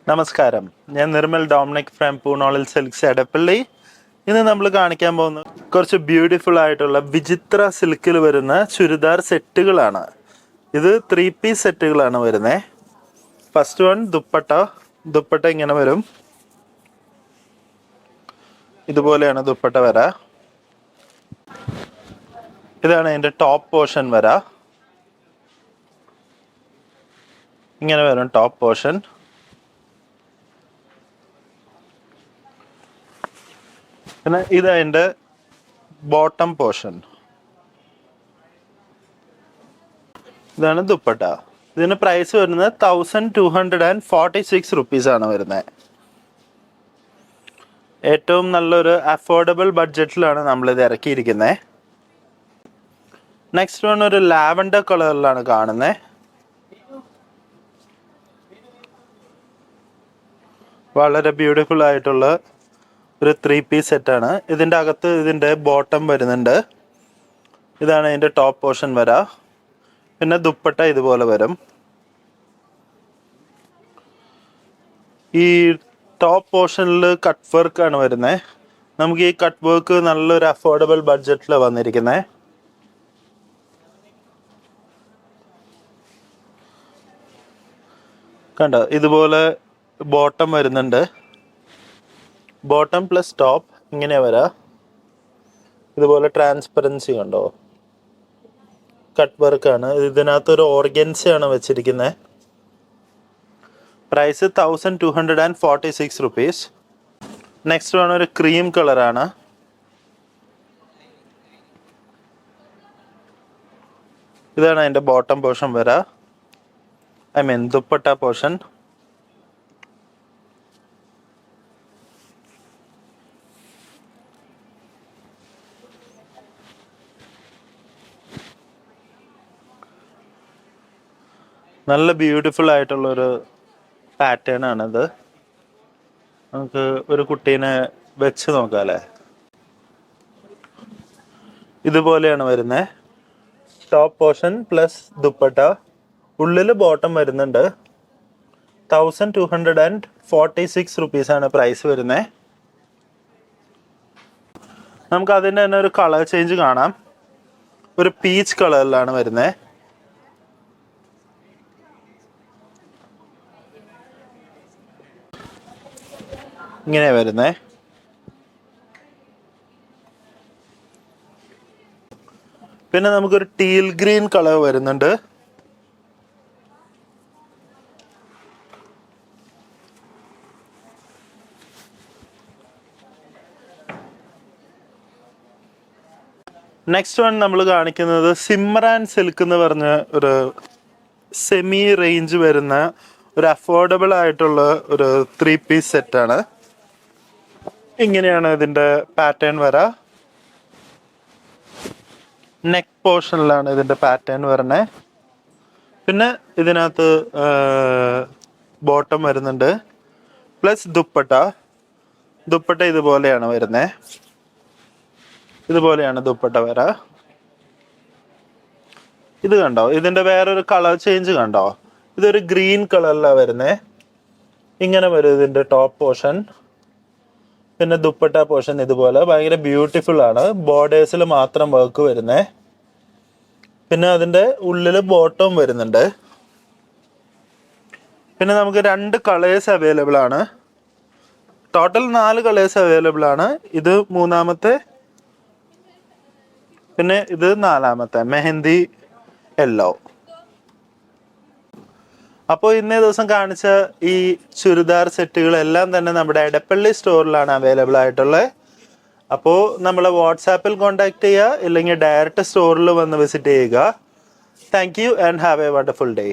നമസ്കാരം, ഞാൻ Nirmal Dominic from Poonolil silks Edappally. ഇന്ന് നമ്മൾ കാണിക്കാൻ പോകുന്ന കുറച്ച് ബ്യൂട്ടിഫുൾ ആയിട്ടുള്ള വിചിത്ര സിൽക്കിൽ വരുന്ന ചുരിദാർ സെറ്റുകളാണ്. ഇത് 3 പീസ് സെറ്റുകളാണ് വരുന്നത്. ഫസ്റ്റ് വൺ ദുപ്പട്ട ഇങ്ങനെ വരും. ഇതുപോലെയാണ് ദുപ്പട്ട വരാ. ഇതാണ് അതിൻ്റെ ടോപ്പ് പോർഷൻ വരാ. ഇങ്ങനെ വരും ടോപ്പ് പോർഷൻ. പിന്നെ ഇത് അതിൻ്റെ ബോട്ടം പോർഷൻ. ഇതാണ് ദുപ്പട്ട. ഇതിന് പ്രൈസ് വരുന്നത് 1246 റുപ്പീസ് ആണ് വരുന്നത്. ഏറ്റവും നല്ലൊരു അഫോർഡബിൾ ബഡ്ജറ്റിലാണ് നമ്മളിത് ഇറക്കിയിരിക്കുന്നത്. നെക്സ്റ്റ് വൺ ഒരു ലാവൻഡർ കളറിലാണ് കാണുന്നത്. വളരെ ബ്യൂട്ടിഫുൾ ആയിട്ടുള്ള ഒരു 3 പീസ് സെറ്റാണ്. ഇതിൻ്റെ അകത്ത് ഇതിൻ്റെ ബോട്ടം വരുന്നുണ്ട്. ഇതാണ് ഇതിൻ്റെ ടോപ്പ് പോർഷൻ വരാ. പിന്നെ ദുപ്പട്ട ഇതുപോലെ വരും. ഈ ടോപ്പ് പോർഷനിൽ കട്ട് വർക്ക് ആണ് വരുന്നത്. നമുക്ക് ഈ കട്ട് വർക്ക് നല്ലൊരു അഫോർഡബിൾ ബഡ്ജറ്റിൽ വന്നിരിക്കുന്നത്. കണ്ടോ, ഇതുപോലെ ബോട്ടം വരുന്നുണ്ട്. ബോട്ടം പ്ലസ് ടോപ്പ് ഇങ്ങനെ വരാ. ഇതുപോലെ ട്രാൻസ്പെറൻസി കണ്ടോ, കട്ട് വർക്കാണ്. ഇതിനകത്തൊരു ഓർഗൻസയാണ് വെച്ചിരിക്കുന്നത്. Price 1246 rupees. നെക്സ്റ്റ് വൺ ഒരു ക്രീം കളറാണ്. ഇതാണ് അതിൻ്റെ ബോട്ടം പോർഷൻ വരാ. ദുപ്പട്ട പോർഷൻ. നല്ല ബ്യൂട്ടിഫുൾ ആയിട്ടുള്ളൊരു പാറ്റേൺ ആണിത്. നമുക്ക് ഒരു കുട്ടീനെ വെച്ച് നോക്കാം അല്ലേ. ഇതുപോലെയാണ് വരുന്നത്. Top portion plus dupatta. ഉള്ളിൽ ബോട്ടം വരുന്നുണ്ട്. 1246 റുപ്പീസാണ് പ്രൈസ് വരുന്നത്. നമുക്ക് അതിൻ്റെ തന്നെ ഒരു കളർ ചേഞ്ച് കാണാം. ഒരു പീച്ച് കളറിലാണ് വരുന്നത്. ഇങ്ങനെ വരുന്നേ. പിന്നെ നമുക്കൊരു ടീൽ ഗ്രീൻ കളർ വരുന്നുണ്ട്. നെക്സ്റ്റ് വൺ നമ്മൾ കാണിക്കുന്നത് സിമ്രാൻ സിൽക്ക് എന്ന് പറഞ്ഞ ഒരു സെമി റേഞ്ച് വരുന്ന ഒരു അഫോർഡബിൾ ആയിട്ടുള്ള ഒരു 3 പീസ് സെറ്റാണ്. ഇങ്ങനെയാണ് ഇതിൻ്റെ പാറ്റേൺ വരാ. നെക്ക് പോർഷനിലാണ് ഇതിൻ്റെ പാറ്റേൺ വരണേ. പിന്നെ ഇതിനകത്ത് ബോട്ടം വരുന്നുണ്ട് പ്ലസ് ദുപ്പട്ട ഇതുപോലെയാണ് വരുന്നത്. ഇതുപോലെയാണ് ദുപ്പട്ട വരാ. ഇത് കണ്ടോ, ഇതിൻ്റെ വേറൊരു കളർ ചേഞ്ച് കണ്ടോ. ഇതൊരു ഗ്രീൻ കളറിലാണ് വരുന്നത്. ഇങ്ങനെ വരും ഇതിൻ്റെ ടോപ്പ് പോർഷൻ. പിന്നെ ദുപ്പട്ട പോർഷൻ ഇതുപോലെ ഭയങ്കര ബ്യൂട്ടിഫുൾ ആണ്. ബോർഡേഴ്സിൽ മാത്രം വർക്ക് വരുന്നത്. പിന്നെ അതിൻ്റെ ഉള്ളിൽ ബോട്ടം വരുന്നുണ്ട്. പിന്നെ നമുക്ക് 2 കളേഴ്സ് അവൈലബിൾ ആണ്. ടോട്ടൽ 4 കളേഴ്സ് അവൈലബിൾ ആണ്. ഇത് 3-മത്തെ, പിന്നെ ഇത് 4-മത്തെ മെഹന്തി യെല്ലോ. അപ്പോൾ ഇന്നേ ദിവസം കാണിച്ച ഈ ചുരിദാർ സെറ്റുകളെല്ലാം തന്നെ നമ്മുടെ എടപ്പള്ളി സ്റ്റോറിലാണ് അവൈലബിൾ ആയിട്ടുള്ളത്. അപ്പോൾ നമ്മളെ വാട്സാപ്പിൽ കോൺടാക്ട് ചെയ്യുക, ഇല്ലെങ്കിൽ ഡയറക്റ്റ് സ്റ്റോറിൽ വന്ന് വിസിറ്റ് ചെയ്യുക. Thank you and have A wonderful day.